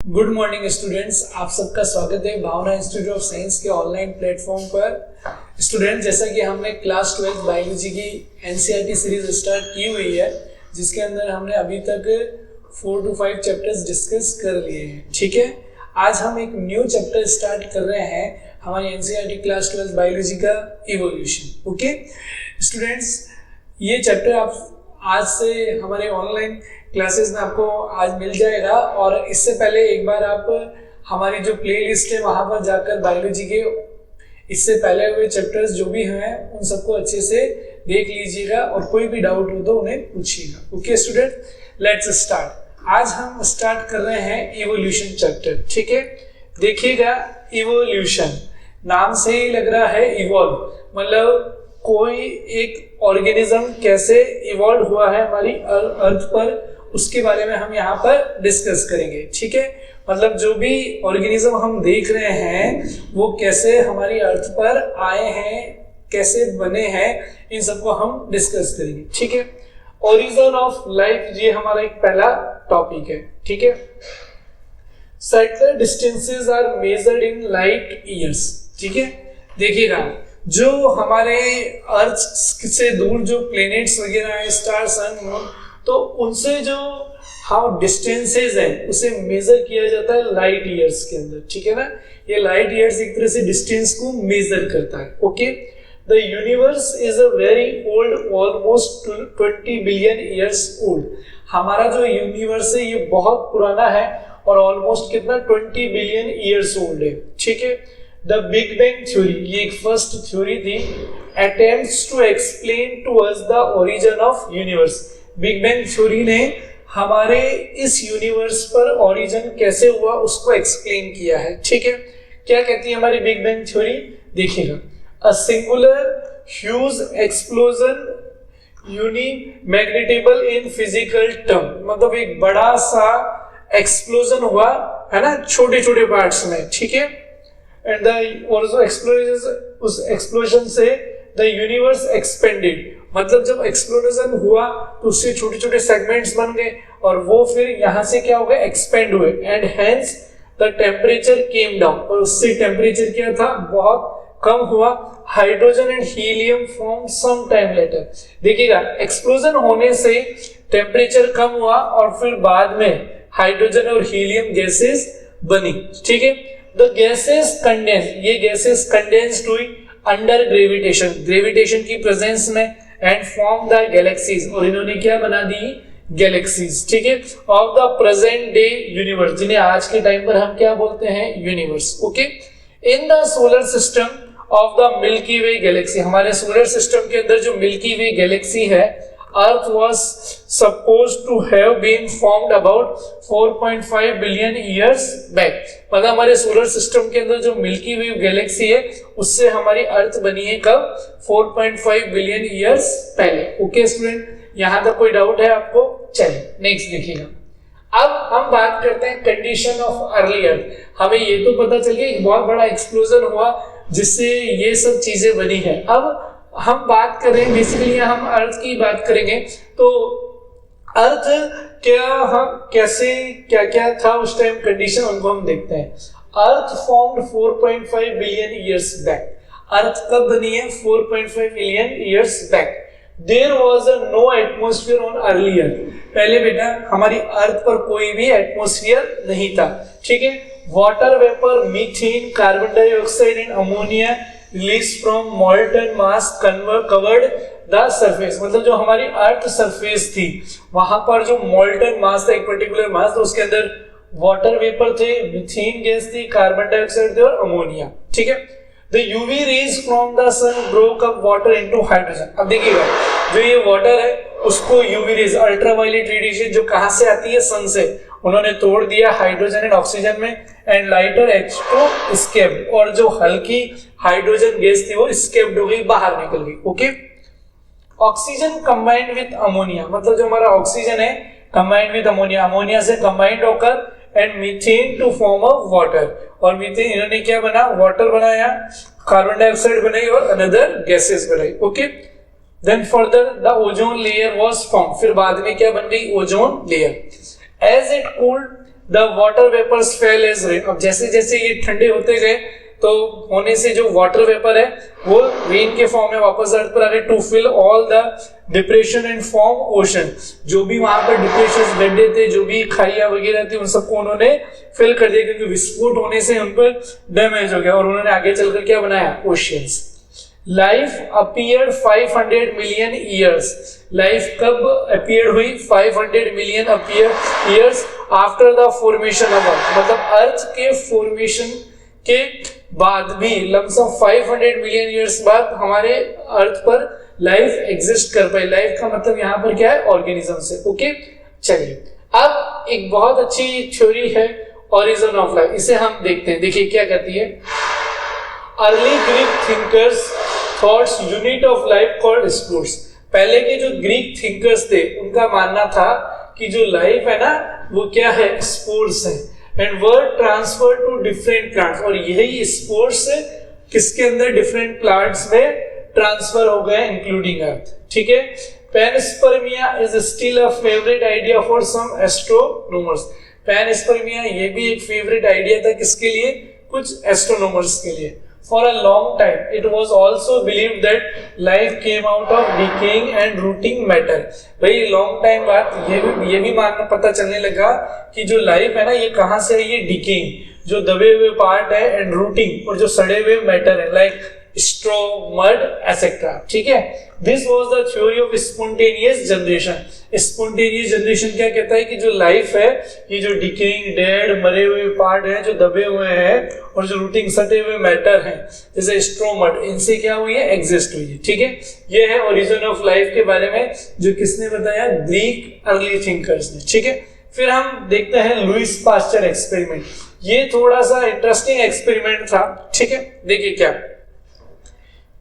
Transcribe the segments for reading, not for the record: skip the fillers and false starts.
Good morning students, आप सबका स्वागत है भावना इंस्टीट्यूट ऑफ साइंस के ऑनलाइन प्लेटफॉर्म पर। स्टूडेंट, जैसा कि हमने क्लास 12 बायोलॉजी की एनसीईआरटी सीरीज स्टार्ट की हुई है, जिसके अंदर हमने अभी तक 4 to 5 चैप्टर्स डिस्कस कर लिए हैं। ठीक है, आज हम एक न्यू चैप्टर स्टार्ट कर रहे हैं हमारी एनसीईआरटी क्लास 12 बायोलॉजी का इवोल्यूशन। ओके स्टूडेंट्स, ये चैप्टर आप आज से हमारे ऑनलाइन क्लासेस में आपको आज मिल जाएगा। और इससे पहले एक बार आप हमारी जो प्ले लिस्ट है वहां पर जाकर बायोलॉजी के इससे पहले हुए चैप्टर्स जो भी हैं उन सबको अच्छे से देख लीजिएगा और कोई भी डाउट हो तो उन्हें पूछिएगा। Okay student, let's start. आज हम स्टार्ट कर रहे हैं इवोल्यूशन चैप्टर। ठीक है, देखिएगा, इवोल्यूशन नाम से ही लग रहा है इवॉल्व, मतलब कोई एक ऑर्गेनिज्म कैसे इवॉल्व हुआ है हमारी अर्थ पर, उसके बारे में हम यहाँ पर डिस्कस करेंगे। ठीक है, मतलब जो भी ऑर्गेनिज्म हम देख रहे हैं वो कैसे हमारी अर्थ पर आए हैं, कैसे बने हैं, इन सबको हम डिस्कस करेंगे। ठीक है, ओरिजिन ऑफ लाइफ ये हमारा एक पहला टॉपिक है। ठीक है, certain distances are measured in light years. ठीक है, देखिएगा, जो हमारे अर्थ से दूर जो प्लेनेट्स वगैरह है, स्टार, सन, मून, तो उनसे जो हाउ डिस्टेंसेस है उसे मेजर किया जाता है लाइट ईयर्स के अंदर। ठीक है ना, ये लाइट ईयर्स एक तरह से डिस्टेंस को मेजर करता है। Okay, the universe is a very old, almost 20 billion years old. हमारा जो यूनिवर्स है ये बहुत पुराना है और ऑलमोस्ट कितना 20 बिलियन ईयर्स ओल्ड है। ठीक है, द बिग बैंग थ्योरी, ये एक फर्स्ट थ्योरी थी, attempts to explain to us the origin of universe. Big bang theory ने हमारे इस यूनिवर्स पर ओरिजिन कैसे हुआ उसको एक्सप्लेन किया है। ठीक है, क्या कहती है हमारी बिग बैंग थ्योरी, देखिएगा, a singular huge explosion unimaginable in physical term, मतलब एक बड़ा सा एक्सप्लोजन हुआ है ना, छोटे छोटे पार्ट्स में। ठीक है, एंड द ऑल्सो एक्सप्लोजन, उस एक्सप्लोजन से द यूनिवर्स एक्सपेंडेड, मतलब जब एक्सप्लोजन हुआ तो उससे छोटे छोटे सेगमेंट्स बन गए और वो फिर यहां से क्या हो गए, एक्सपेंड हुए, and hence the temperature came down, और उससे टेम्परेचर क्या था, बहुत कम हुआ। Hydrogen and helium form some time later. देखिएगा, एक्सप्लोजन होने से टेम्परेचर कम हुआ और फिर बाद में हाइड्रोजन और हीलियम गैसेस बनी। ठीक है, द गैसेस कंडेंस, ये गैसेस कंडेंस्ड हुई अंडर ग्रेविटेशन, ग्रेविटेशन की प्रेजेंस में, एंड फॉर्म द गैलेक्सीज, और इन्होंने क्या बना दी, गैलेक्सीज। ठीक है, of the present day universe, जिन्हें आज के टाइम पर हम क्या बोलते हैं, universe. Okay, in the solar system of the milky way Galaxy, हमारे सोलर सिस्टम के अंदर जो मिल्की वे गैलेक्सी है, अर्थ was supposed to have been formed about 4.5 billion years back, मतलब हमारे सोलर सिस्टम के अंदर जो मिल्की वे गैलेक्सी है उससे हमारी अर्थ बनी है कब, 4.5 बिलियन ईयर्स पहले। ओके स्टूडेंट, यहां तक कोई डाउट है आपको? चलिए नेक्स्ट देखिएगा, अब हम बात करते हैं कंडीशन ऑफ अर्ली अर्थ। हमें ये तो पता चल गया एक बहुत बड़ा एक्सप्लोजन हुआ जिससे ये सब चीजें बनी है। अब हम बात करें, बेसिकली हम अर्थ की बात करेंगे, तो अर्थ क्या, हम कैसे, क्या क्या था उस टाइम कंडीशन, उनको हम देखते हैं। Earth formed 4.5 billion years back. Earth कब बनी है, 4.5 billion years back. There was no atmosphere on early earth, पहले बेटा हमारी अर्थ पर कोई भी एटमॉस्फेयर नहीं था। ठीक है, water vapour, methane, carbon dioxide and ammonia released from molten mass covered the surface, मतलब जो हमारी अर्थ सरफेस थी वहां पर जो molten mass था, एक पर्टिकुलर मास, तो उसके अंदर वाटर वेपर थे, मीथेन गैस थी, कार्बन डाइऑक्साइड थे और अमोनिया। ठीक है, the UV rays from the sun broke up water into hydrogen। अब देखिएगा, जो ये वाटर है उसको UV रेज, अल्ट्रावायलेट रेडिएशन जो कहां से आती है, सन से, उन्होंने तोड़ दिया हाइड्रोजन एंड ऑक्सीजन में, एंड लाइटर H2 एस्केप्ड, और जो हल्की हाइड्रोजन गैस थी वो एस्केप्ड हो गई, बाहर निकल गई। Okay, oxygen combined with ammonia, मतलब जो हमारा ऑक्सीजन है कंबाइंड विद अमोनिया, अमोनिया से कंबाइंड होकर, and methane to form a water, और मीथेन इन्होंने क्या बना, वाटर बनाया, कार्बन डाइऑक्साइड बनाई और अनदर गैसेस बनाई। Okay, then further the ozone layer was form, फिर बाद में क्या बन गई, ozone layer. As it cooled the water vapours fell as rain. अब जैसे जैसे ये ठंडे होते गए तो होने से जो वाटर वेपर है वो रेन के फॉर्म में वापस अर्थ पर आ गए to fill all the depression and form ocean. जो भी वहां पर डिप्रेशन गड्ढे थे, जो भी खाइयां वगैरह थी, उन सबको उन्होंने फिल कर दिया क्योंकि विस्फोट होने से उन पर डैमेज हो गया और उन्होंने आगे चलकर क्या बनाया, oceans. Life appeared 500 million years. Life कब अपीयर हुई, 500 million years after the formation of earth. मतलब अर्थ के फॉर्मेशन के बाद भी लमसम 500 मिलियन ईयर्स बाद हमारे अर्थ पर लाइफ एग्जिस्ट कर पाई। लाइफ का मतलब यहाँ पर क्या है, ऑर्गेनिजम्स है। ओके, चलिए अब एक बहुत अच्छी थ्योरी है ओरिजिन ऑफ लाइफ, इसे हम देखते हैं। देखिए क्या कहती है, early Greek thinkers thoughts unit of life called spores. पहले के जो ग्रीक थिंकर्स थे उनका मानना था कि जो लाइफ है ना वो क्या है, स्पोर्स है, and were transfer to different plants. और यही स्पोर्स किसके अंदर, डिफरेंट प्लांट्स में ट्रांसफर हो गए इंक्लूडिंग अर्थ। ठीक है, panspermia is still a favourite idea for some astronomers. Panspermia ये भी एक फेवरेट आइडिया था किसके लिए, कुछ एस्ट्रोनॉमर्स के लिए। For a long time, it was also believed that life came out of decaying and rotting matter. भाई long time बाद ये भी मानना पता चलने लगा कि जो लाइफ है ना ये कहाँ से है, ये decaying, जो दबे हुए पार्ट है, एंड रूटिंग, और जो सड़े हुए मैटर है लाइक स्ट्रॉ, मड एसेट्रा। ठीक है, this was the theory of spontaneous generation. Spontaneous generation क्या कहता है कि जो लाइफ है ये जो डिकेइंग, डेड, मरे हुए पार्ट है, जो दबे हुए हैं, और जो रूटिंग, सटे हुए मैटर हैं जैसे स्ट्रॉ, मड, इनसे क्या हुई है, एग्जिस्ट हुई है। ठीक है, ये है ओरिजिन ऑफ लाइफ के बारे में जो किसने बताया, ग्रीक अर्ली थिंकर्स ने। ठीक है, फिर हम देखते हैं लुईस पास्चर एक्सपेरिमेंट। ये थोड़ा सा इंटरेस्टिंग एक्सपेरिमेंट था। ठीक है, देखिए क्या,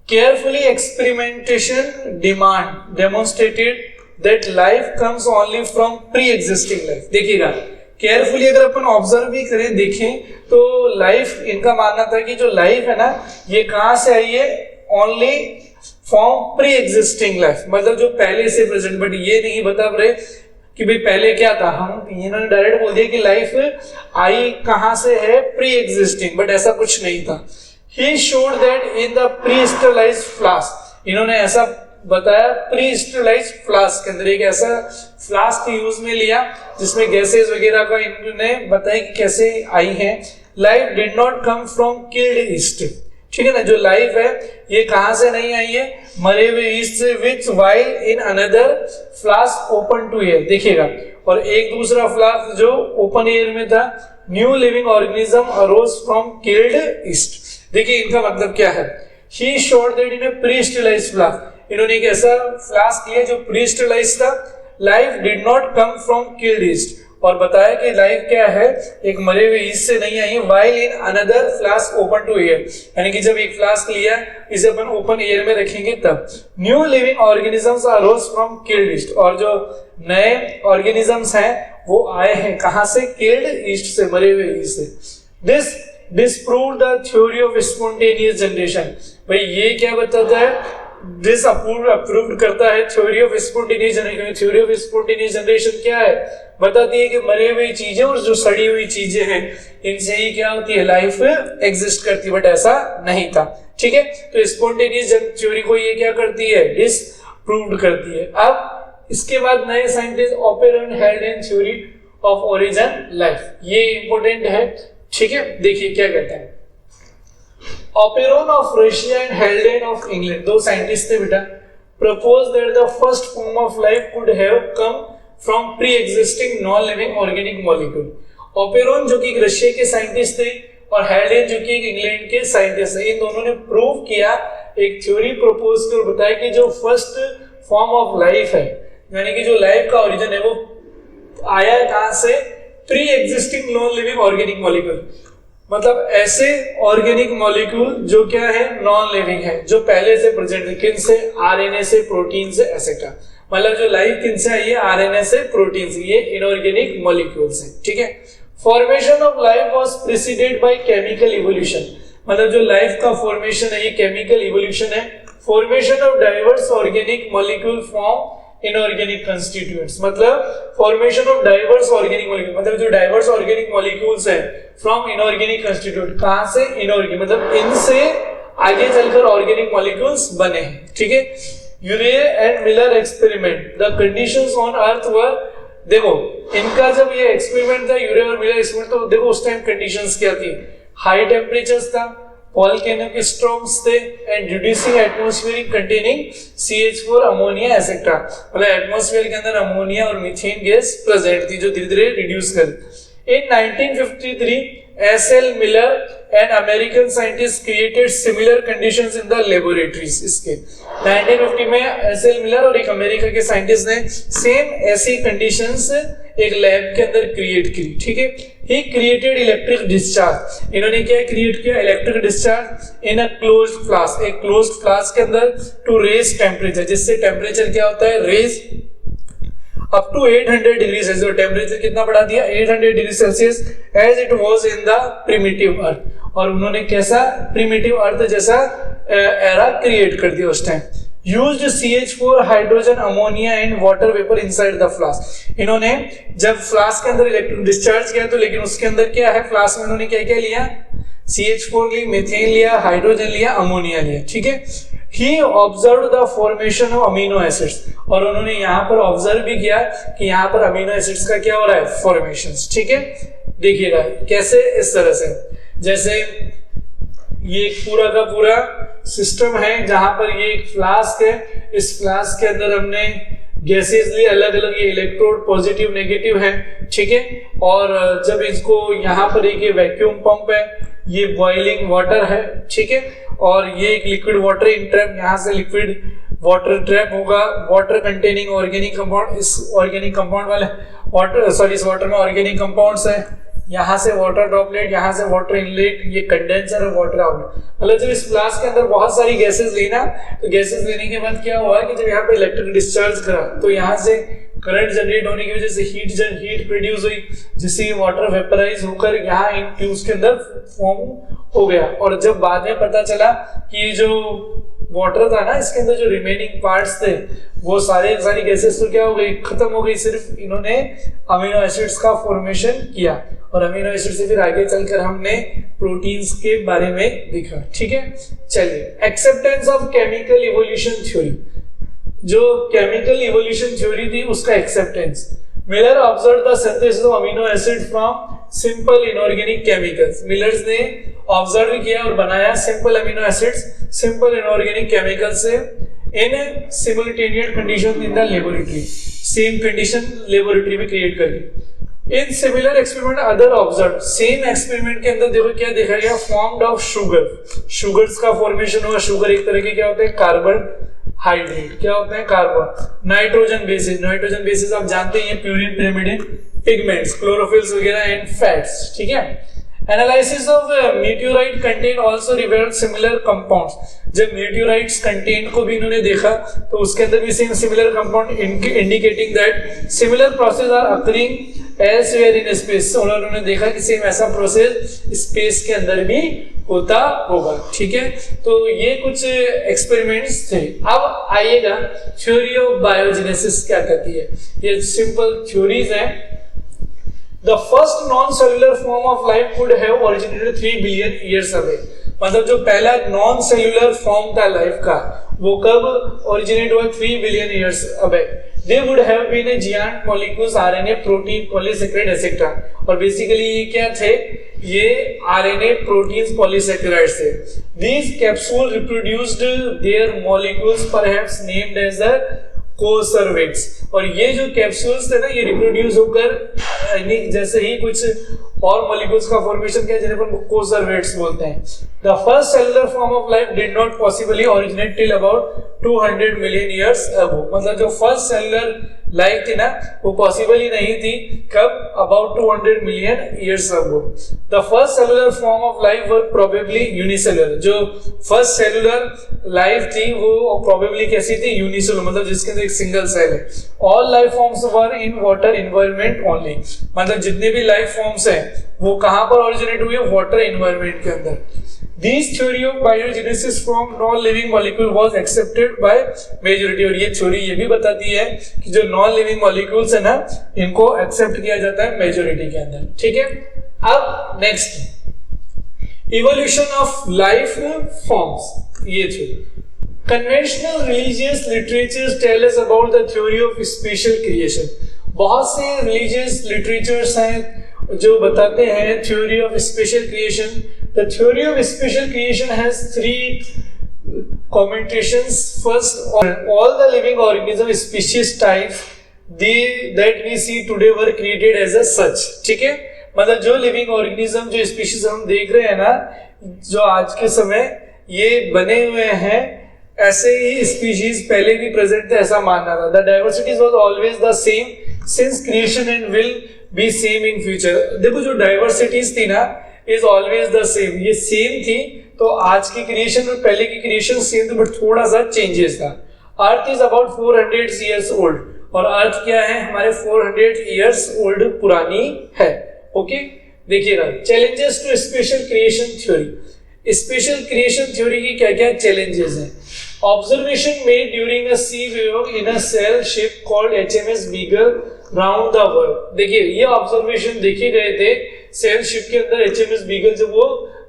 carefully experimentation demonstrated that life comes only from pre-existing life। देखिएगा, केयरफुली अगर अपन ऑब्जर्व भी करें, देखें तो लाइफ, इनका मानना था कि जो लाइफ है ना ये कहां से आई है, only from pre existing life, मतलब जो पहले से प्रेजेंट। बट ये नहीं बता रहे कि भाई पहले क्या था, हम इन्होंने डायरेक्ट बोल दिया कि लाइफ आई कहां से है, प्री एग्जिस्टिंग, बट ऐसा कुछ नहीं था। He showed that in the pre-sterilized flask, इन्होंने ऐसा बताया, pre-sterilized flask के अंदर एक ऐसा फ्लास्क यूज में लिया जिसमें गैसेस वगैरह का इन्होंने बताया कि कैसे आई है। Life did not come from killed east. ठीक है ना, जो लाइफ है ये कहां से नहीं आई है, मरे हुए ईस्ट से, which while in another flask open to air. देखिएगा, और एक दूसरा फ्लास्क जो ओपन एयर में था, new living organism arrows from killed east. देखिए इनका मतलब क्या है, he showed that in a pre-sterilized flask, इन्होंने एक ऐसा फ्लास्क लिया जो pre-sterilized था, life did not come from killed yeast, और बताया कि लाइफ क्या है, एक मरे हुए ईस्ट से नहीं आई, while in another flask open to air, यानी कि जब एक फ्लास्क लिया इसे अपन ओपन एयर में रखेंगे तब new living organisms arrows from killed east, और जो नए ऑर्गेनिजम्स हैं वो आए हैं कहां से, किल्ड ईस्ट से, मरे हुए ईस्ट से। This disproved the theory of spontaneous generation। भाई ये क्या बताता है, disapproved करता है theory of spontaneous generation। theory of spontaneous generation क्या है, बताती है कि मरे हुए चीजें और जो सड़ी हुई चीजें हैं इनसे ही क्या होती है, लाइफ एग्जिस्ट करती है, बट ऐसा नहीं था। ठीक है, तो स्पॉन्टेनियस थ्योरी को ये क्या करती है, डिसप्रूव्ड करती है। अब इसके बाद नए scientist Oparin Haldane theory of origin life, ये इंपॉर्टेंट है। ठीक है, देखिए क्या कहता है, Oparin of Russia and Haldane of England, दो साइंटिस्ट थे बेटा, propose that the first form of life could have come from pre existing non living organic molecule. Oparin जो कि एक रशिया के साइंटिस्ट थे और हेल्डेन जो कि एक इंग्लैंड के साइंटिस्ट थे, इन दोनों ने प्रूव किया, एक थ्योरी प्रपोज कर बताया कि जो फर्स्ट फॉर्म ऑफ लाइफ है, यानी कि जो लाइफ का ओरिजिन है वो आया कहां से, pre existing non living organic molecule, मतलब ऐसे ऑर्गेनिक मॉलिक्यूल जो क्या है, नॉन लिविंग है, जो पहले से प्रेजेंट है, किन से, आरएनए से, प्रोटीन से, एसेट्रा। मतलब जो लाइफ किन से आई है, आरएनए से, प्रोटीन से, ये इनऑर्गेनिक मॉलिक्यूल्स हैं। ठीक है, formation of life was preceded by chemical evolution, मतलब जो लाइफ का फॉर्मेशन है ये केमिकल इवोल्यूशन है। Formation of diverse organic molecule from inorganic constituents, मतलब formation of diverse organic molecule, मतलब जो डाइवर्स ऑर्गेनिक मॉलिक्यूल्स है फ्रॉम इनऑर्गेनिक कंस्टिट्यूएंट, कहां से, इनऑर्गेनिक, मतलब इनसे आगे चलकर ऑर्गेनिक मॉलिक्यूल्स बने हैं, ठीक है। Urey and Miller experiment, the conditions on earth were, देखो इनका जब ये एक्सपेरिमेंट था यूरे और मिलर एक्सपेरिमेंट, तो देखो उस टाइम कंडीशंस क्या थी, हाई टेम्परेचर्स था, वोल्केनिक स्टॉर्म्स थे and reducing atmosphere containing CH4 ammonia etcetera, मतलब एटमॉस्फेयर के अंदर अमोनिया और मीथेन गैस प्रेजेंट थी जो धीरे धीरे रिड्यूस कर। इन 1953 SL Miller and American scientists created similar conditions in the laboratories। इसके 1950 में SL Miller और एक अमेरिका के साइंटिस्ट ने सेम ऐसी कंडीशंस एक लैब के अंदर क्रिएट की, ठीक है। He created electric discharge, इन्होंने क्या क्रिएट किया, electric discharge in a closed flask, एक क्लोज्ड फ्लास्क के अंदर टू रेज टेम्परेचर, जिससे टेम्परेचर क्या होता है, raise up to 800 degree Celsius, temperature कितना बढ़ा दिया, 800 degree Celsius, as it was in the primitive earth. और उन्होंने कैसा प्रिमिटिव अर्थ जैसा एरा क्रिएट कर दिया उस time. Used CH4 hydrogen ammonia and water vapour inside the flask, इन्होंने जब फ्लास्क के अंदर इलेक्ट्रिक डिस्चार्ज किया तो लेकिन उसके अंदर क्या है, फ्लास्क में उन्होंने क्या क्या लिया, CH4 ली, मीथेन लिया, हाइड्रोजन लिया, अमोनिया लिया, ठीक है। He observed the formation of amino acids, और उन्होंने यहाँ पर ऑब्जर्व भी किया कि यहाँ पर अमीनो एसिड्स का क्या हो रहा है, फॉर्मेशंस, ठीक है। देखिएगा कैसे, इस तरह से, जैसे ये पूरा का पूरा सिस्टम है जहां पर ये एक फ्लास्क है, इस फ्लास्क के अंदर हमने गैसेस लिए अलग अलग, ये इलेक्ट्रोड पॉजिटिव नेगेटिव है, ठीक है। और जब इसको यहाँ पर एक ये वैक्यूम पंप है, ये बॉइलिंग वाटर है, ठीक है, और ये एक लिक्विड वाटर इन ट्रैप, यहाँ से लिक्विड वाटर ट्रैप होगा, वाटर कंटेनिंग ऑर्गेनिक कंपाउंड, इस ऑर्गेनिक कंपाउंड वाले वाटर, सॉरी इस वाटर में ऑर्गेनिक कंपाउंड्स है, यहाँ से वाटर ड्रॉपलेट, यहाँ से वाटर इनलेट, ये कंडेंसर और वाटर आउटलेट, मतलब जब इस फ्लास्क के अंदर बहुत सारी गैसेस लेना, तो गैसेस लेने के बाद क्या हुआ कि जब यहाँ पे इलेक्ट्रिक डिस्चार्ज करा तो यहाँ से करंट जनरेट होने की वजह से हीट प्रोड्यूस हुई, जिससे ये वाटर वेपराइज होकर यहाँ इन ट्यूब्स के अंदर फॉर्म हो गया। और जब बाद में पता चला कि ये जो वाटर था ना, इसके अंदर जो रिमेनिंग पार्ट्स थे वो सारी गैसेस तो क्या हो गई, खत्म हो गई, सिर्फ इन्होंने अमीनो एसिड्स का फॉर्मेशन किया, और अमीनो एसिड से फिर आगे चलकर हमने प्रोटीन्स के बारे में देखा, ठीक है। चलिए, acceptance of chemical evolution theory, जो केमिकल इवोल्यूशन थ्योरी थी उसका acceptance. Miller observe the synthesis of amino acid from simple inorganic chemicals, Miller's ने ऑब्जर्व किया और बनाया simple amino acids simple inorganic chemical से in simultaneous condition in the laboratory, same condition laboratory में create करके। In similar experiment other observe, same experiment के अंदर देखो क्या देखा गया, फॉर्म्ड ऑफ शुगर, शुगर्स का फॉर्मेशन हुआ। शुगर एक तरह के क्या होते हैं, कार्बन हाइड्रेट, क्या होते हैं, carbon. Nitrogen bases, nitrogen bases आप जानते हैं प्यूरिन, पिरिमिडिन, पिगमेंट्स, क्लोरोफिल्स वगैरह एंड फैट्स, ठीक है। Analysis of meteorite content also revealed similar compounds, जब मीटियोराइट्स कंटेन को भी इन्होंने देखा तो उसके अंदर भी same similar compound indicating that similar process are occurring elsewhere in space, उन्होंने देखा कि सेम ऐसा प्रोसेस स्पेस के अंदर भी होता होगा, ठीक है। तो ये कुछ एक्सपेरिमेंट्स थे। अब आइएगा थ्योरी ऑफ बायोजेनेसिस क्या कहती है, ये सिंपल थ्योरीज हैं। The first non-cellular form of life could have originated 3 billion years away, मतलब जो पहला नॉन सेल्यूलर फॉर्म था लाइफ का वो कब ओरिजिनेट हुआ, 3 billion years away. They would have been a giant molecules, RNA, protein, polysaccharide, etc. और basically ये क्या थे, ये RNA, proteins, polysaccharides थे। These capsules reproduced their molecules, perhaps named as the कोसर्वेट्स, और ये जो कैप्सूल्स थे ना ये रिप्रोड्यूस होकर जैसे ही कुछ और मॉलिक्यूल्स का फॉर्मेशन किया जिन्हें अपन कोसर्वेट्स बोलते हैं। The first cellular form of life did not possibly originate till about 200 million years ago, मतलब जो फर्स्ट सेलुलर लाइफ थी ना वो पॉसिबल ही नहीं थी, कब, about 200 million years ago. The first cellular form of life were probably unicellular, जो first cellular life थी वो प्रोबेबली कैसी थी, यूनिसेलुलर, मतलब जिसके अंदर एक सिंगल सेल है। All life forms were in water environment only, मतलब जितने भी लाइफ फॉर्म्स हैं वो कहां पर ओरिजिनेट हुए, वाटर एनवायरनमेंट के अंदर। This theory of biogenesis from non-living molecule was accepted by majority. और ये थ्योरी ये भी बताती है कि जो नॉन लिविंग मॉलिक्यूल्स है ना, इनको एक्सेप्ट किया जाता है मेजोरिटी के अंदर. ठीक है. अब next, evolution of life forms. ये theory conventional religious literatures tell us about the theory of special creation. बहुत से religious literatures हैं जो बताते हैं theory of special creation. The theory of special creation has three commentations. First, all the living organism species types that we see today were created as a such. ठीक है, मतलब जो living organism जो species हम देख रहे हैं ना, जो आज के समय ये बने हुए हैं, ऐसे ही स्पीशीज पहले भी प्रेजेंट थे, ऐसा मानना था. The diversities was always the same since creation and will be same in future. देखो जो डाइवर्सिटीज थी ना, इज ऑलवेज द सेम. ये सेम थी, तो आज की क्रिएशन और पहले की क्रिएशन सेम थी, बट थोड़ा सा चेंजेस था. Earth is about 400 years old, और अर्थ क्या है, हमारे 400 ईयर्स ओल्ड पुरानी है. ओके, देखिएगा challenges to special creation theory. Special creation theory की क्या क्या चैलेंजेस हैं. Observation made during a sea wave in a cell ship called HMS Beagle round the world. देखिए ये ऑब्जर्वेशन देखे गए थे सेल शिप के अंदर HMS Beagle जब वो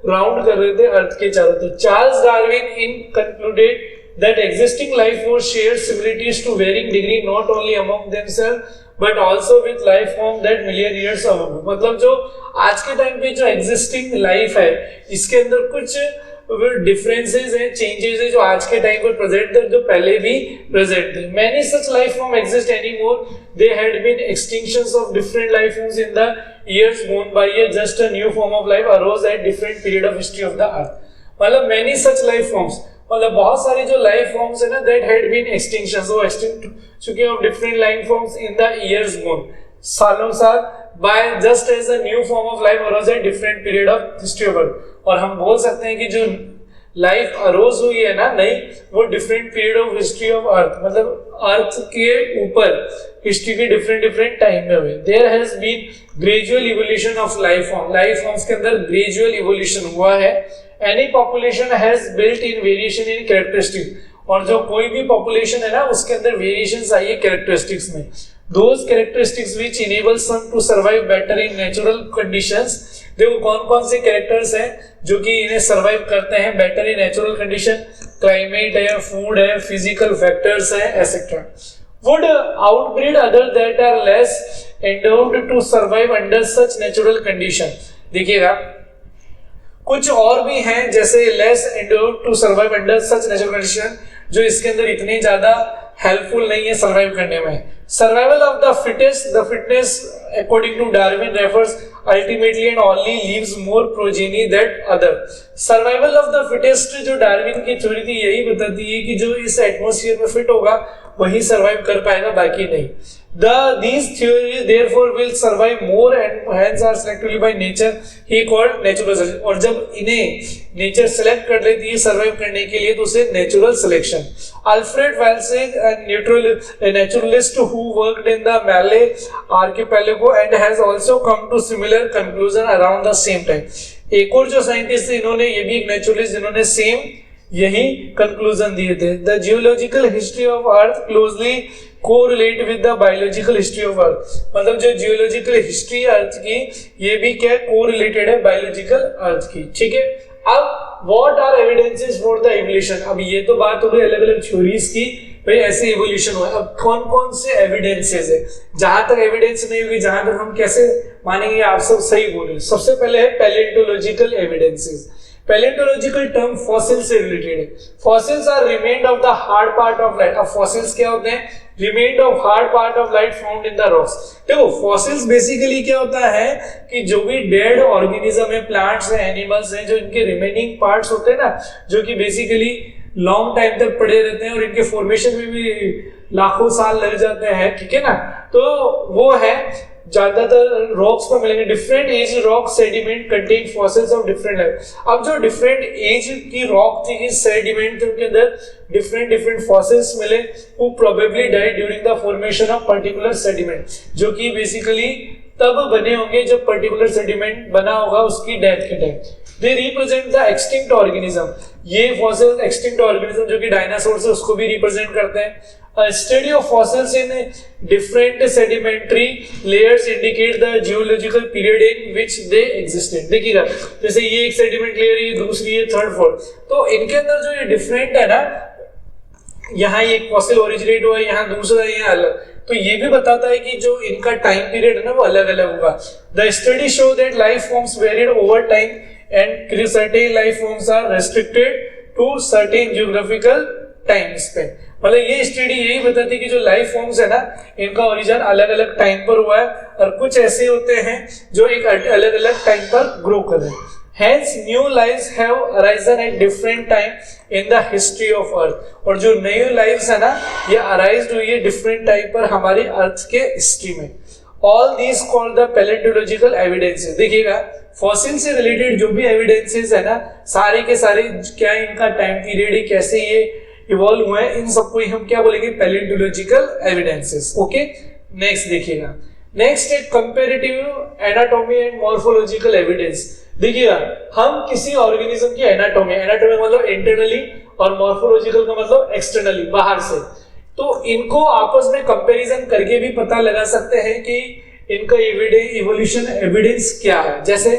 राउंड कर रहे थे अर्थ के चारों तरफ. Charles Darwin in concluded that existing life forms share similarities to varying degree not only among themselves but also with life form that million years ago. मतलब जो आज के टाइम पे जो एग्जिस्टिंग लाइफ है, इसके अंदर कुछ डिफरेंसेस हैं, चेंजेस है जो आज के टाइम पर प्रेजेंट थे, जो पहले भी प्रेजेंट थे. Many such life form exist anymore. There had been extinctions of different life forms in the years gone by. Just a new form of life arose at different period of history of the earth. मतलब many such life forms, मतलब बहुत सारी जो life forms है ना, that had been extinctions, वो extinct चुके of different life forms in the years gone, सालों साल, by just as a new form of life arose at different period of history of earth. और हम बोल सकते हैं कि जो लाइफ अरोज हुई है ना नई, वो different period of history of earth, मतलब अर्थ के ऊपर हिस्ट्री के डिफरेंट टाइम में हुए. There has been gradual evolution of life form. Life forms के अंदर ग्रेजुअल इवोल्यूशन हुआ है. Any population has built in variation in characteristic. और जो कोई भी पॉपुलेशन है ना, उसके अंदर वेरिएशंस आई है कैरेक्टरिस्टिक्स में. Those characteristics which enable some to survive better in natural conditions. देखो कौन कौन से कैरेक्टर्स हैं जो कि इन्हें सर्वाइव करते हैं better in natural condition. Climate है, फूड है, फिजिकल फैक्टर्स है, etcetera. Would outbreed other that are less endowed to survive under such natural condition. देखिएगा कुछ और भी हैं जैसे less endowed to survive under such natural condition, जो इसके अंदर इतने ज्यादा हेल्पफुल नहीं है सर्वाइव करने में. Survival of the fittest. The fitness according to Darwin refers ultimately and only leaves more progeny that other. Survival of the fittest जो डार्विन की थ्योरी थी यही बताती है कि जो इस एटमॉस्फेयर में फिट होगा वही सर्वाइव कर पाएगा, बाकी नहीं. These theories therefore will survive more and hence are selectively by nature he called natural selection. और जब इन्हें नेचर सेलेक्ट कर लेती है सर्वाइव करने के लिए तो उसे natural selection. Alfred Wallace a naturalist who worked in the Malay archipelago and has also come to similar conclusion around the same time. एक और जो साइंटिस्ट थे इन्होंने, ये भी एक नेचुरलिस्ट, जिन्होंने सेम यही कंक्लूजन दिए थे. The geological history of earth closely correlate with the biological history of earth. मतलब जो जियोलॉजिकल हिस्ट्री अर्थ की, ये भी क्या कोरिलेटेड है बायोलॉजिकल अर्थ की. ठीक है. अब what are evidences for the evolution. अब ये तो बात हो गई अलग अलग थ्योरीज की, भाई ऐसे इवोल्यूशन हुआ. अब कौन कौन से एविडेंसेस है. जहां तक एविडेंस नहीं होगी, जहां तक हम कैसे मानेंगे आप सब सही बोले. सबसे पहले है paleontological evidences. Paleontological term fossil से रिलेटेड है. Fossils are remained of the hard part of light. अब फॉसिल्स क्या होते हैं, remained of hard part of light found in the rocks. देखो फॉसिल्स बेसिकली क्या होता है कि जो भी डेड ऑर्गेनिज्म है, प्लांट्स है, एनिमल्स हैं, जो इनके रिमेनिंग पार्ट्स होते हैं ना, जो कि बेसिकली लॉन्ग टाइम तक पड़े रहते हैं और इनके फॉर्मेशन में भी लाखों साल लग जाते हैं. ठीक है ना. तो वो है ज्यादातर रॉक्स पर मिलेंगे. Different age rock sediment contain fossils of different life. अब जो डिफरेंट एज की रॉक थी, इस सेडिमेंट के अंदर डिफरेंट फॉसिल्स मिले who probably died during the formation of particular sediment, जो कि बेसिकली तब बने होंगे जब पर्टिकुलर सेडिमेंट बना होगा उसकी डेथ के time. They represent the extinct organism, ये फॉसिल एक्सटिंक्ट ऑर्गेनिज्म जो कि डायनासोर है उसको भी रिप्रेजेंट करते हैं। A study of fossils in different sedimentary layers indicate the geological period in which they existed। देखिएगा जैसे ये एक सेडिमेंट लेयर है, ये दूसरी है, थर्ड फोर्थ, तो इनके अंदर जो ये डिफरेंट है ना, यहाँ एक फॉसिल ओरिजिनेट हुआ है, यहाँ दूसरा है, यहाँ अलग, तो ये भी बताता है कि जो इनका टाइम पीरियड है ना वो अलग अलग होगा। The study show that life forms varied over time and certain life forms are restricted to certain geographical time span। मतलब ये स्टडी यही बताती है कि जो लाइफ फॉर्म्स है ना इनका ओरिजिन अलग अलग टाइम पर हुआ है, और कुछ ऐसे होते हैं जो एक अलग अलग टाइम पर ग्रो कर रहे हैं। Hence new lives have arisen at different time in the history of earth। और जो नई लाइव्स है ना ये अराइज हुई है डिफरेंट टाइम पर हमारी अर्थ के हिस्ट्री में। All these called the paleontological evidences। देखिएगा फॉसिल से रिलेटेड जो भी एविडेंसेस है ना सारे के सारे क्या इनका टाइम पीरियड है, कैसे ये इवॉल्व हुए हैं, इन सबको हम क्या बोलेंगे, पैलियोंटोलॉजिकल एविडेंसेस। ओके, नेक्स्ट देखिएगा, नेक्स्ट है comparative anatomy and morphological evidence. देखिएगा हम किसी ऑर्गेनिज्म की एनाटॉमी, एनाटॉमी मतलब इंटरनली और मॉर्फोलॉजिकल का मतलब एक्सटर्नली बाहर से, तो इनको आपस में कंपैरिजन करके भी पता लगा सकते हैं कि इनका इवोल्यूशन एविडेंस क्या है। जैसे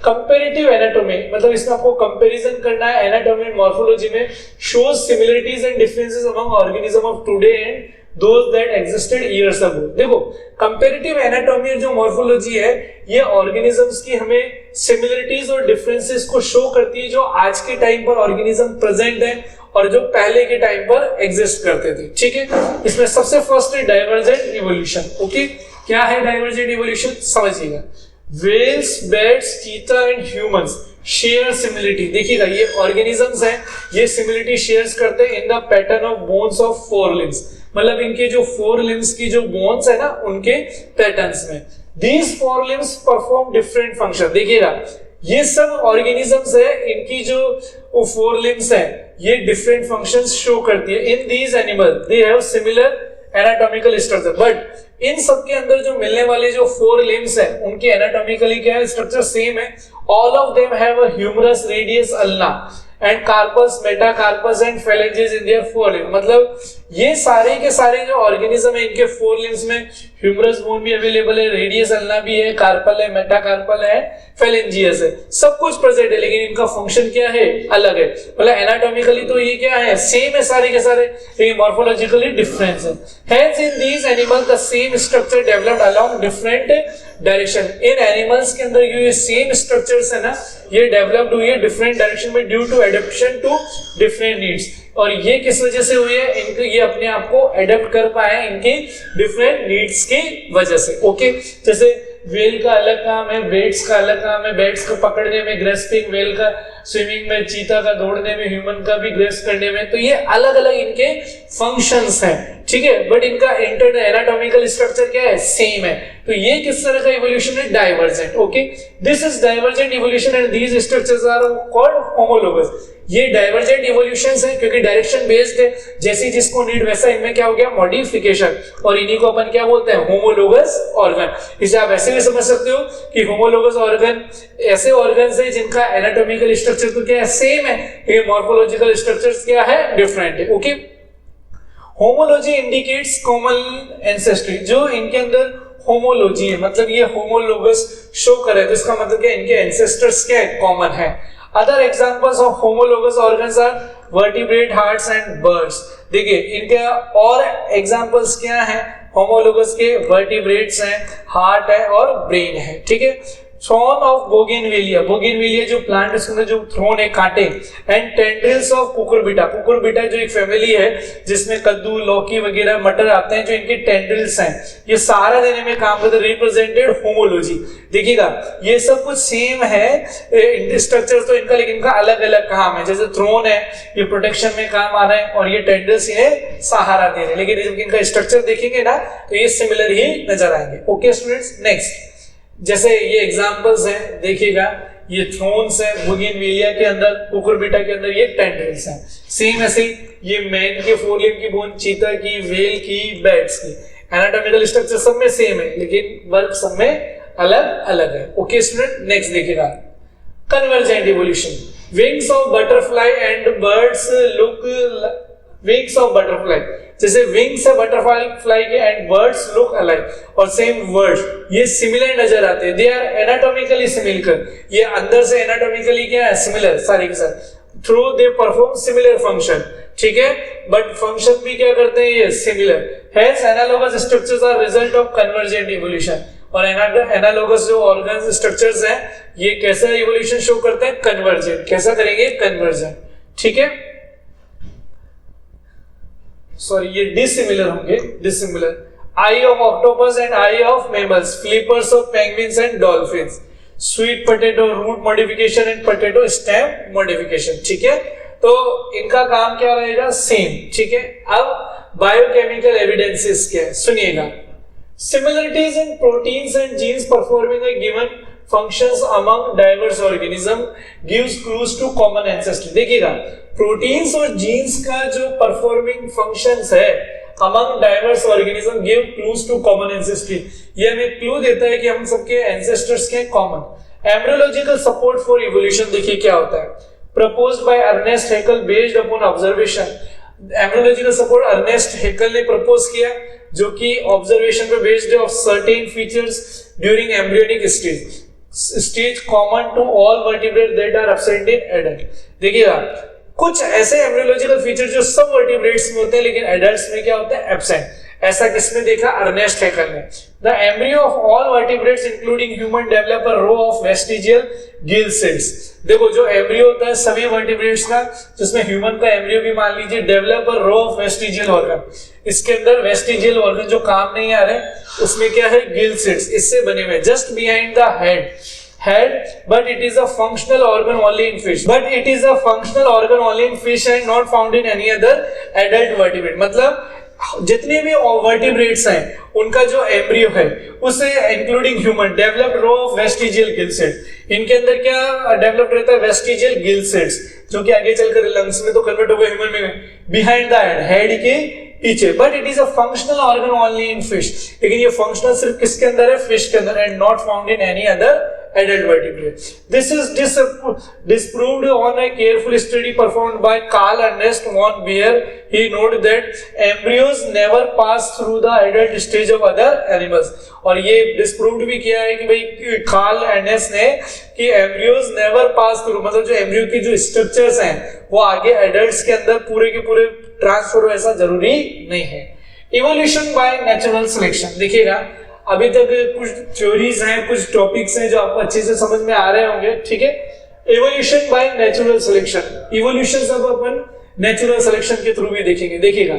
कंपैरेटिव एनाटॉमी मतलब इसमें आपको कंपैरिजन करना है एनाटॉमी एंड मॉर्फोलॉजी में, shows similarities and differences among organism of today and those that existed years ago. देखो कंपैरेटिव एनाटॉमी और जो मॉर्फोलॉजी है ये ऑर्गेनिजम्स की हमें सिमिलरिटीज और डिफरेंसेस को शो करती है जो आज के टाइम पर ऑर्गेनिज्म प्रेजेंट है और जो पहले के टाइम पर एग्जिस्ट करते थे। ठीक है, इसमें सबसे फर्स्ट है डाइवर्जेंट इवोल्यूशन। ओके, क्या है डाइवर्जेंट इवोल्यूशन समझिएगा। Whales, bats, cheetah and humans share similarity। देखिएगा ये ऑर्गेनिजम्स हैं, ये सिमिलरिटी शेयर्स करते हैं in the pattern of bones of four limbs, मतलब इनके जो फोर लिम्स की जो बोन्स है ना उनके पैटर्न्स में। These four limbs perform different function। देखिएगा ये सब ऑर्गेनिजम्स है, इनकी जो फोर लिम्स है ये डिफरेंट फंक्शंस शो करती है। In these animal they have similar anatomical structure, but in सब के अंदर जो मिलने वाले जो फोर लिम्स है उनके एनाटॉमिकली क्या है, स्ट्रक्चर सेम है। All of them have a humerus radius ulna and carpus, metacarpus and phalanges in their forelimbs. मतलब ये सारे के सारे जो ऑर्गेनिज्म है इनके फोर लिम्स में ह्यूमरस बोन भी अवेलेबल है, रेडियस अल्ना भी है, कार्पल है, मेटाकार्पल है, फेलेंजियस है, सब कुछ प्रेजेंट है, लेकिन इनका फंक्शन क्या है, अलग है। मतलब एनाटॉमिकली तो ये क्या है, सेम है सारे के सारे, लेकिन मॉर्फोलॉजिकली डिफरेंस है। Hence in these animals the same structure developed along different direction. इन एनिमल्स के अंदर ये सेम स्ट्रक्चर्स है ना ये डेवलप्ड हुई है डिफरेंट डायरेक्शन में due to adaptation to different needs. और ये किस वजह से हुई है, इनके ये अपने आप को एडेप्ट कर पाए इनकी डिफरेंट नीड्स की वजह से। ओके, जैसे वेल का अलग काम है, बेट्स का अलग काम है, बेट्स को पकड़ने में ग्रेस्पिंग, वेल का स्विमिंग में, चीता का दौड़ने में, ह्यूमन का भी ग्रेस्प करने में, तो ये अलग अलग इनके फंक्शंस हैं। ठीक है, बट इनका इंटरनल एनाटॉमिकल स्ट्रक्चर क्या है, सेम है। तो ये किस तरह का इवोल्यूशन है, divergent. Okay, this is divergent evolution and these structures are called homologous. ये डाइवर्जेंट इवोल्यूशंस है क्योंकि डायरेक्शन बेस्ड है, जैसे जिसको नीड वैसा इनमें क्या हो गया, मॉडिफिकेशन, और इन्हीं को अपन क्या बोलते हैं, होमोलोगस ऑर्गन। इसे आप ऐसे भी समझ सकते हो कि होमोलोगस ऑर्गन ऐसे ऑर्गन्स हैं जिनका एनाटॉमिकल स्ट्रक्चर तो क्या है, सेम है, लेकिन मॉर्फोलॉजिकल स्ट्रक्चर्स क्या है, डिफरेंट है। Okay, homology indicates common ancestry. जो इनके अंदर होमोलॉजी है मतलब ये होमोलोगस शो करे तो इसका मतलब क्या, इनके एंसेस्टर्स क्या है, कॉमन है। Other examples of homologous organs are vertebrate, hearts and birds. देखिए इनके और एग्जांपल्स क्या हैं होमोलोगस के, वर्टिब्रेट्स हैं, हार्ट है और ब्रेन है। ठीक है, थ्रोन ऑफ बोगेनविलिया, बोगेनविलिया जो प्लांट उसके अंदर जो थ्रोन है, कांटे, and tendrils of Cucurbita. Cucurbita जो एक फैमिली है जिसमें कद्दू, लौकी वगैरह, मटर आते हैं, जो इनके टेंड्रिल्स हैं, ये सारा देने में काम करते, रिप्रेजेंटेड होमोलॉजी। देखिएगा ये सब कुछ सेम है स्ट्रक्चर तो इनका, लेकिन इनका अलग अलग काम है। जैसे थ्रोन है ये प्रोटेक्शन में काम आ रहा है और ये टेंड्रिल्स इन्हें सहारा दे रहे हैं, लेकिन जब इनका स्ट्रक्चर देखेंगे ना तो ये सिमिलर ही नजर आएंगे। ओके स्टूडेंट्स, नेक्स्ट जैसे ये एग्जांपल्स हैं, देखिएगा ये थ्रोन्स है बोगेनविलिया के अंदर, कुकुरबिटा के अंदर ये टेंड्रिल्स हैं। सेम ऐसे ये मैन के फोर लिम्ब की बोन, चीता की, वेल की, बैट्स की, एनाटॉमिकल स्ट्रक्चर सब में सेम है लेकिन वर्क सब में अलग अलग है। ओके स्टूडेंट, नेक्स्ट देखिएगा convergent evolution. Wings of butterfly and birds look, wings of butterfly, जैसे विंग्स है बटरफ्लाई के एंड बर्ड्स लुक अलाइक और सेम वर्ड्स, ये सिमिलर नजर आते हैं। दे आर एनाटॉमिकली सिमिलर, ये अंदर से एनाटॉमिकली क्या है, सिमिलर सारे के साथ। Through they perform similar function, ठीक है, बट फंक्शन भी क्या करते हैं ये similar. Hence analogous structures are result of convergent evolution. और एनालोगस जो ऑर्गन स्ट्रक्चर्स हैं ये कैसा इवोल्यूशन शो करते हैं, कन्वर्जेंट। कैसा करेंगे, कन्वर्जेंट, ठीक है, सॉरी ये डिसिमिलर होंगे, dissimilar. Eye of octopus and eye of mammals, flippers of penguins and dolphins, sweet potato root modification and potato stem modification, ठीक है। तो इनका काम क्या रहेगा, सेम, ठीक है। अब बायोकेमिकल एविडेंसेस क्या है, सुनिएगा। Similarities in proteins and genes performing a given functions among diverse organism gives clues to common ancestry। देखिएगा, प्रोटीन्स और जीन्स का जो परफॉर्मिंग फंक्शंस है among diverse organism give clues to common ancestry। ये हमें क्लू देता है कि हम सबके एंसेस्टर्स के common. Embryological support for evolution, देखिए क्या होता है, proposed by Ernest Haeckel based upon observation। Embryological support Ernest Haeckel ने प्रपोज किया, जो कि ऑब्जर्वेशन पे based of certain features during embryonic stage common to all vertebrate that are absent in adult. देखिएगा, कुछ ऐसे एम्ब्रियोलॉजिकल फीचर जो सब वर्टिब्रेट्स में होते हैं लेकिन एडल्ट्स में क्या होते हैं, एब्सेंट। ऐसा किसने देखा, अर्नेस्ट हेकल ने। The embryo of all vertebrates including human develop a row of vestigial gill cells. देखो जो एम्ब्रियो होता है सभी वर्टिब्रेट्स का, जिसमें ह्यूमन का एम्ब्रियो भी मान लीजिए, develop a row of vestigial organ. इसके अंदर वेस्टिजियल ऑर्गन जो काम नहीं आ रहे, उसमें क्या है, गिल सेल्स, इससे बने हुए, just behind the head, but it is a functional organ only in fish, and not found in any other adult vertebrate। मतलब जितने भी वर्टिब्रेट्स हैं उनका जो एम्ब्रियो है उसे including human developed row of vestigial gill cells. इनके अंदर क्या डेवलप्ड रहता है, वेस्टिजियल गिल सेल्स, जो कि आगे चलकर लंग्स में तो कन्वर्ट हो गए ह्यूमन में, बिहाइंड द हेड के पीछे। But it is a functional organ only in fish, लेकिन ये फंक्शनल सिर्फ किसके अंदर है, फिश के अंदर, and not found in any other adult vertebrate। This is disproved on a careful study performed by Carl Ernst von Baer। He noted that embryos never pass through the adult stage of other animals। और ये disproved भी किया है कि भाई Karl earnest ने कि embryos never pass through, मतलब जो एम्ब्रियो की जो स्ट्रक्चर्स हैं वो आगे एडल्ट्स के अंदर पूरे के पूरे ट्रांसफर हो, ऐसा जरूरी नहीं है। इवोल्यूशन बाय नेचुरल सिलेक्शन, देखिएगा अभी तक कुछ थ्योरीज हैं, कुछ टॉपिक्स हैं जो आपको अच्छे से समझ में आ रहे होंगे, ठीक है। Evolution by natural selection, evolution सब अपन नेचुरल सिलेक्शन के थ्रू भी देखेंगे। देखिएगा,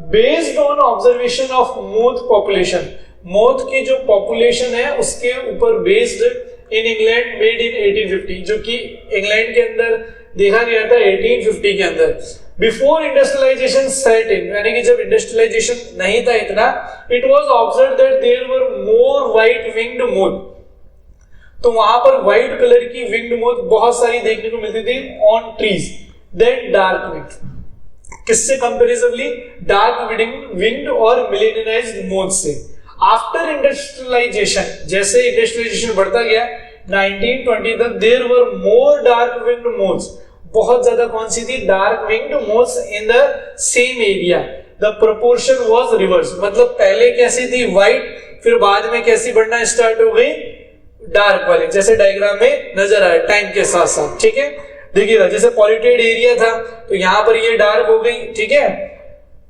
based on observation of moth population, moth की जो पॉपुलेशन है उसके ऊपर based in England, made in 1850, जो कि इंग्लैंड के अंदर देखा गया था 1850 के अंदर। बिफोर इंडस्ट्रियलाइजेशन सेट इन, यानी कि जब इंडस्ट्रियलाइजेशन नहीं था इतना, it was observed that there were more white winged moth. तो वहां पर व्हाइट कलर की विंग्ड मोथ बहुत सारी देखने को मिलती थी on trees then dark winged. किससे कंपैरेटिवली, डार्क विंग्ड और मिलेनियराइज्ड मोथ से। आफ्टर इंडस्ट्रियलाइजेशन, जैसे इंडस्ट्रियलाइजेशन बढ़ता गया 1920 तक, there were more dark winged moths, बहुत ज्यादा कौन सी थी, dark winged moths in the same area. The proportion was reverse, मतलब पहले कैसी थी व्हाइट, फिर बाद में कैसी बढ़ना स्टार्ट हो गई, डार्क वाले, जैसे डायग्राम में नजर आया टाइम के साथ साथ, ठीक है। देखिएगा, जैसे पॉल्यूटेड एरिया था तो यहां पर ये डार्क हो गई, ठीक है।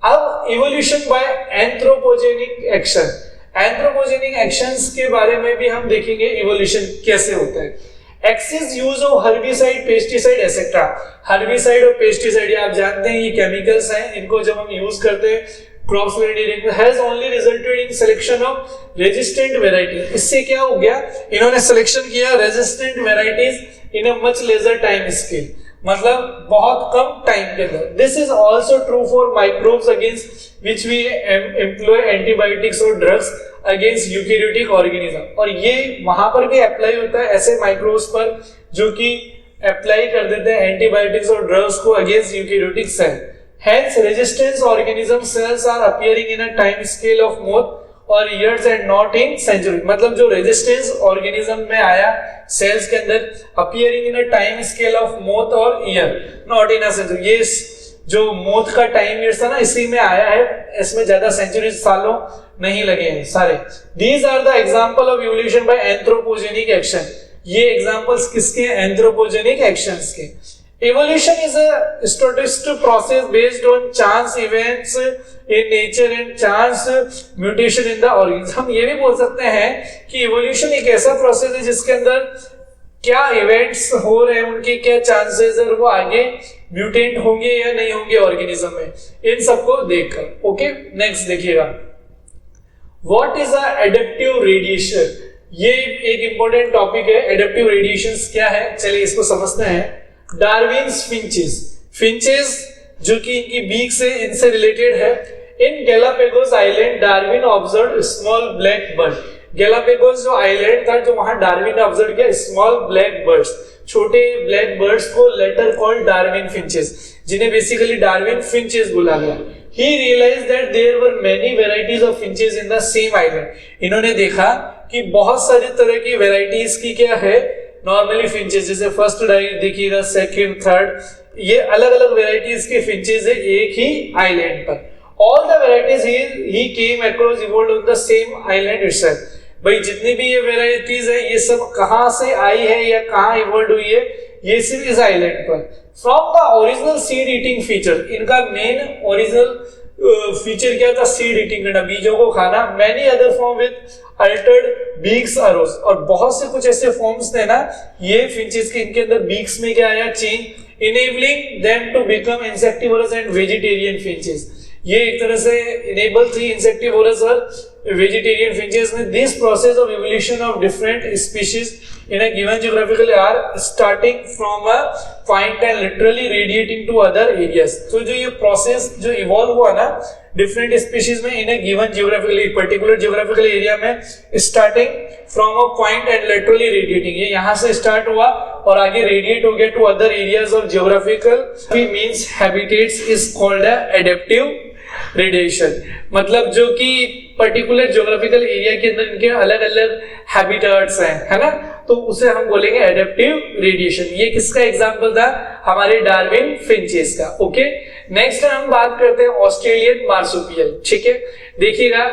अब evolution by anthropogenic action, anthropogenic actions के बारे में भी हम देखेंगे इवोल्यूशन कैसे होता है। Excess use of herbicide, pesticide etcetera. Herbicide और पेस्टिसाइड आप जानते हैं ये केमिकल्स हैं, इनको जब हम यूज करते हैं क्रॉप्स में, has only resulted in selection of resistant variety. इससे क्या हो गया, इन्होंने सिलेक्शन किया resistant varieties in a much lesser time scale, मतलब बहुत कम टाइम के अंदर। This is also true for microbes against which we employ antibiotics और ड्रग्स अगेंस्ट यूकैरियोटिक ऑर्गेनिज्म। और ये वहां पर भी अप्लाई होता है ऐसे माइक्रोब्स पर जो कि अप्लाई कर देते हैं एंटीबायोटिक्स और ड्रग्स को against eukaryotic cell. Hence resistance organism cells are appearing in a time scale of moth और years and not in century. मतलब जो रेजिस्टेंस ऑर्गेनिज्म में आया सेल्स के अंदर appearing in a time scale of months और year not in a century. ये जो मोथ का टाइम ईयर्स था ना इसी में आया है, इसमें ज्यादा सेंचुरी सालों नहीं लगे हैं सारे। These are the example of evolution by anthropogenic action. ये एग्जांपल्स किसके? एंथ्रोपोजेनिक एक्शंस के। Evolution is a statistical process based on chance events in nature and chance mutation in the organism। हम ये भी बोल सकते हैं कि evolution एक ऐसा प्रोसेस है जिसके अंदर क्या इवेंट्स हो रहे हैं, उनके क्या चांसेस है, वो आगे म्यूटेंट होंगे या नहीं होंगे ऑर्गेनिज्म में, इन सबको देखकर। ओके, नेक्स्ट देखिएगा, what is a adaptive radiation. ये एक इंपॉर्टेंट टॉपिक है। एडेप्टिव रेडिएशंस क्या है, चलिए इसको समझते हैं। डार्विन्स फिंचेस, फिंचेस जो कि इनकी बीक से इनसे रिलेटेड है। In Galapagos island Darwin observe small black bird. Galapagos जो आइलैंड था जो वहां डार्विन ने ऑब्जर्व किया स्मॉल ब्लैक बर्ड्स, छोटे ब्लैक बर्ड्स को लेटर कॉल्ड डार्विन फिंचेस, जिन्हें बेसिकली डार्विन फिंचेस बोला गया। He realized that there were many varieties of finches in the same island। इन्होंने देखा कि बहुत सारी तरह की वेराइटीज की क्या है नॉर्मली फिंचेस, जैसे फर्स्ट देखिएगा, सेकंड, थर्ड, ये अलग अलग वेराइटीज के फिंचेस है एक ही आइलैंड पर। All the varieties he came across evolved on the same island itself. भाई जितनी भी ये वेराइटीज है ये सब कहां से आई है या कहां इवॉल्व हुई है, ये सिर्फ इस आइलैंड पर। From the original seed eating feature, इनका मेन ओरिजिनल फीचर क्या था? सीड ईटिंग करना, बीजों को खाना। Many other form with altered beaks arose, और बहुत से कुछ ऐसे फॉर्म्स थे ना ये फिंचेस के, इनके अंदर बीक्स में क्या आया? Change, enabling them to become insectivorous and vegetarian finches. ये एक तरह से इनेबल थी इंसेक्टिवोरस और वेजिटेरियन फिंचेस में। This process of evolution of different species in a given geographical are starting from a point and literally radiating to other areas। तो जो ये प्रोसेस जो इवॉल्व हुआ ना डिफरेंट स्पीशीज में in a given geographically particular geographical area में, starting from a point and laterally radiating, ये यहाँ से स्टार्ट हुआ और आगे रेडिएट हो गया to other areas of geographical means habitats, is called adaptive radiation. मतलब जो कि पर्टिकुलर ज्योग्राफिकल एरिया के अंदर इनके अलग अलग हैबिटेट्स हैं, है ना, तो उसे हम बोलेंगे एडेप्टिव रेडिएशन। ये किसका एग्जांपल था? हमारे डार्विन फिंचेस का। ओके, नेक्स्ट हम बात करते हैं ऑस्ट्रेलियन मार्सुपियल। ठीक है, देखिएगा,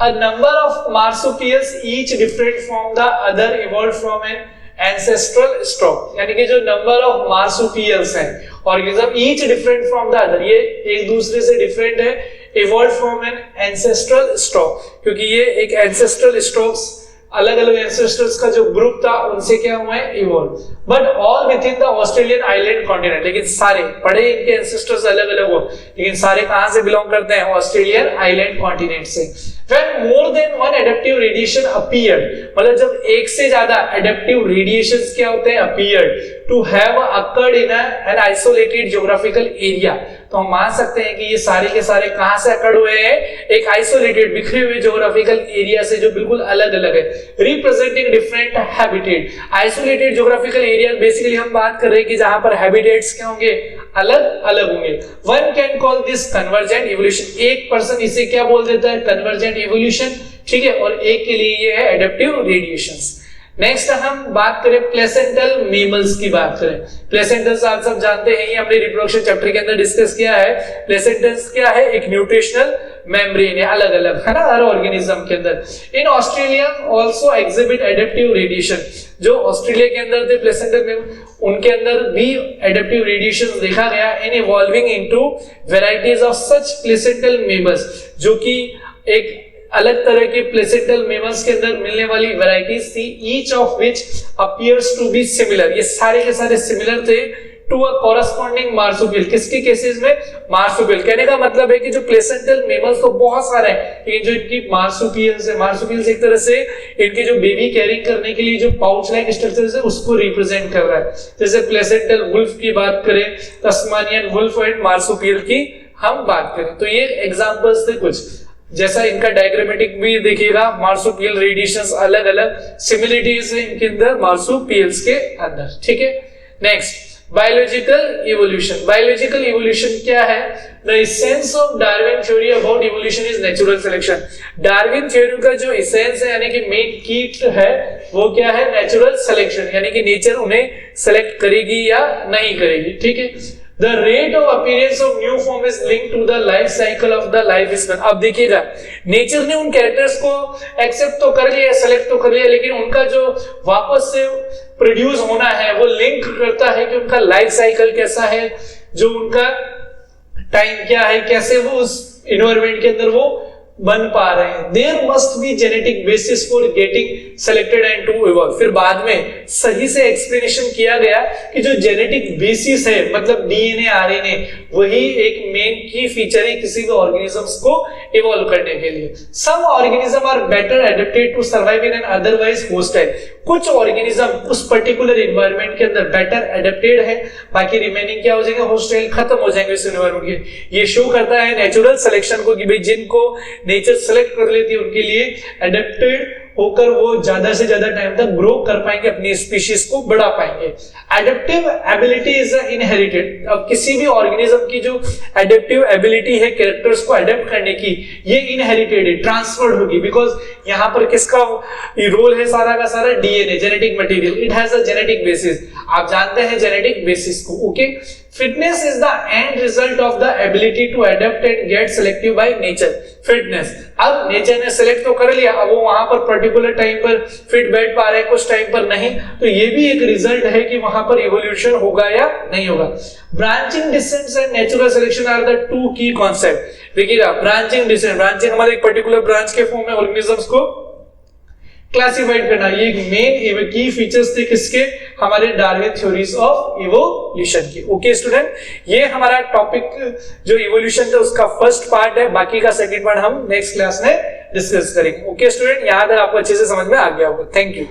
a number of marsupials each different from the other evolve from an ancestral stock. यानी कि जो नंबर ऑफ मार्सुपियल्स हैं organism each different from the other, ये एक दूसरे से डिफरेंट है, evolve from an ancestral stock, क्योंकि ये एक एंसेस्ट्रल स्टॉक्स अलग अलग एंसेस्टर्स का जो ग्रुप था उनसे क्या हुआ है? Evolve. But all with in the Australian island continent, लेकिन सारे पढ़े इनके एंसेस्टर्स अलग अलग हो, लेकिन सारे कहां से बिलोंग करते हैं? ऑस्ट्रेलियन आइलैंड कॉन्टिनेंट से। When more than one adaptive radiation appeared, मतलब जब एक से ज्यादा adaptive radiations क्या होते हैं? appeared to have occurred in an isolated geographical area, तो हम मान सकते हैं कि ये सारे के सारे कहां से अकड़ हुए हैं? एक आइसोलेटेड बिखरे हुए ज्योग्राफिकल एरिया से जो बिल्कुल अलग अलग है, representing different habitat. Isolated geographical area basically हम बात कर रहे हैं कि जहां पर हैबिटेट्स क्या होंगे? अलग अलग होंगे। One can call this convergent evolution. एक पर्सन इसे क्या बोल देता है? Convergent evolution. ठीक है, और एक के लिए ये है एडेप्टिव रेडिएशंस। नेक्स्ट हम बात करें प्लेसेंटल मेमल्स की बात करें। प्लेसेंटल्स आप सब जानते हैं, ये हमने रिप्रोडक्शन चैप्टर के अंदर डिस्कस किया है। प्लेसेंटल्स क्या है? एक न्यूट्रिशनल मेम्ब्रेन है, अलग अलग है ना हर ऑर्गेनिज्म के अंदर। In Australia also exhibit adaptive radiation. जो ऑस्ट्रेलिया के अंदर थे प्लेसेंटल मेमल, उनके अंदर भी एडेप्टिव रेडिएशन देखा गया in evolving into varieties of such placental mammals, जो कि एक अलग तरह के प्लेसेंटल मेमल्स के अंदर मिलने वाली वैरायटीज थी, each of which appears to be similar. ये सारे के सारे सिमिलर थे टू अ कॉरेस्पॉन्डिंग मार्सुपियल। किसके केसेस में? मार्सुपियल। कहने का मतलब है कि जो प्लेसेंटल मेमल्स तो बहुत सारे हैं, लेकिन जो इनकी मार्सुपियल्स है, मार्सुपियल्स एक तरह से इनके जो बेबी कैरिंग करने के लिए जो पाउच लाइक स्ट्रक्चर है उसको रिप्रेजेंट कर रहा है। जैसे प्लेसेंटल वुल्फ की बात करें, तस्मानियन वुल्फ एंड मार्सुपियल की हम बात करें, तो ये एग्जांपल्स थे कुछ। जैसा इनका डायग्रामेटिक भी देखिएगा, मार्सुपियल रेडिएशंस अलग अलग सिमिलरिटीज है इनके अंदर मार्सुपियल्स के अंदर। ठीक है, next biological evolution. Biological evolution क्या है? The essence of Darwin theory about evolution is natural selection. Darwin theory का जो एसेंस है यानी कि मेन की है वो क्या है, नेचुरल सिलेक्शन, यानी कि नेचर उन्हें सेलेक्ट करेगी या नहीं करेगी, ठीक है। The rate of appearance of new form is linked to the life cycle of the life span। अब देखिएगा, नेचर ने उन कैरेक्टर्स को एक्सेप्ट तो कर लिया, सेलेक्ट तो कर लिया, लेकिन उनका जो वापस से प्रोड्यूस होना है वो लिंक करता है कि उनका लाइफ साइकिल कैसा है, जो उनका टाइम क्या है, कैसे वो उस इन्वायरमेंट के अंदर वो बन पा रहे हैं। There must be genetic basis for getting selected and to evolve. फिर बाद में सही से एक्सप्लेनेशन किया गया कि जो जेनेटिक बेसिस है, मतलब डीएनए आरएनए, वही एक मेन की फीचर है किसी भी ऑर्गेनिजम्स को इवॉल्व करने के लिए। Some organism are better adapted to survive in an otherwise hostile. कुछ ऑर्गेनिज्म उस पर्टिकुलर एनवायरनमेंट के अंदर बेटर एडेप्टेड है, बाकी रिमेनिंग क्या हो जाएंगे, होस्टाइल, खत्म हो जाएंगे इस एनवायरनमेंट के। ये शो करता है नेचुरल सिलेक्शन को कि भाई जिनको नेचर सेलेक्ट कर लेती है उनके लिए एडेप्टेड होकर वो ज्यादा से ज्यादा टाइम तक ग्रो कर पाएंगे, अपनी स्पीशीज को बढ़ा पाएंगे। Adaptive ability is inherited. अब किसी भी ऑर्गेनिज्म की जो एडेप्टिव एबिलिटी है कैरेक्टर्स को एडेप्ट करने की, ये इनहेरिटेड है, ट्रांसफर्ड होगी, बिकॉज यहाँ पर किसका रोल है, सारा का सारा DNA, genetic material, it has a genetic basis. आप जानते हैं जेनेटिक बेसिस को, okay. Fitness is the end result of the ability to adapt and get selective by nature. Fitness, अब नेचर ने सेलेक्ट तो कर लिया, अब वो वहां पर पर्टिकुलर टाइम पर फिट बैठ पा रहे हैं, कुछ टाइम पर नहीं, तो ये भी एक रिजल्ट है कि वहां पर इवोल्यूशन होगा या नहीं होगा। Branching descents and natural selection are the two key concept. देखिएगा, ब्रांचिंग डिसेंट, ब्रांचिंग हमारे एक पर्टिकुलर ब्रांच के फॉर्म में ऑर्गेनिजम्स को क्लासिफाइड करना, ये मेन की फीचर्स थे किसके, हमारे डार्विन थ्योरीज ऑफ इवोल्यूशन की। ओके स्टूडेंट, ये हमारा टॉपिक जो इवोल्यूशन था उसका फर्स्ट पार्ट है, बाकी का सेकंड पार्ट हम नेक्स्ट क्लास में डिस्कस करेंगे। ओके स्टूडेंट, यहां तक आपको अच्छे से समझ में आ गया होगा। Thank you.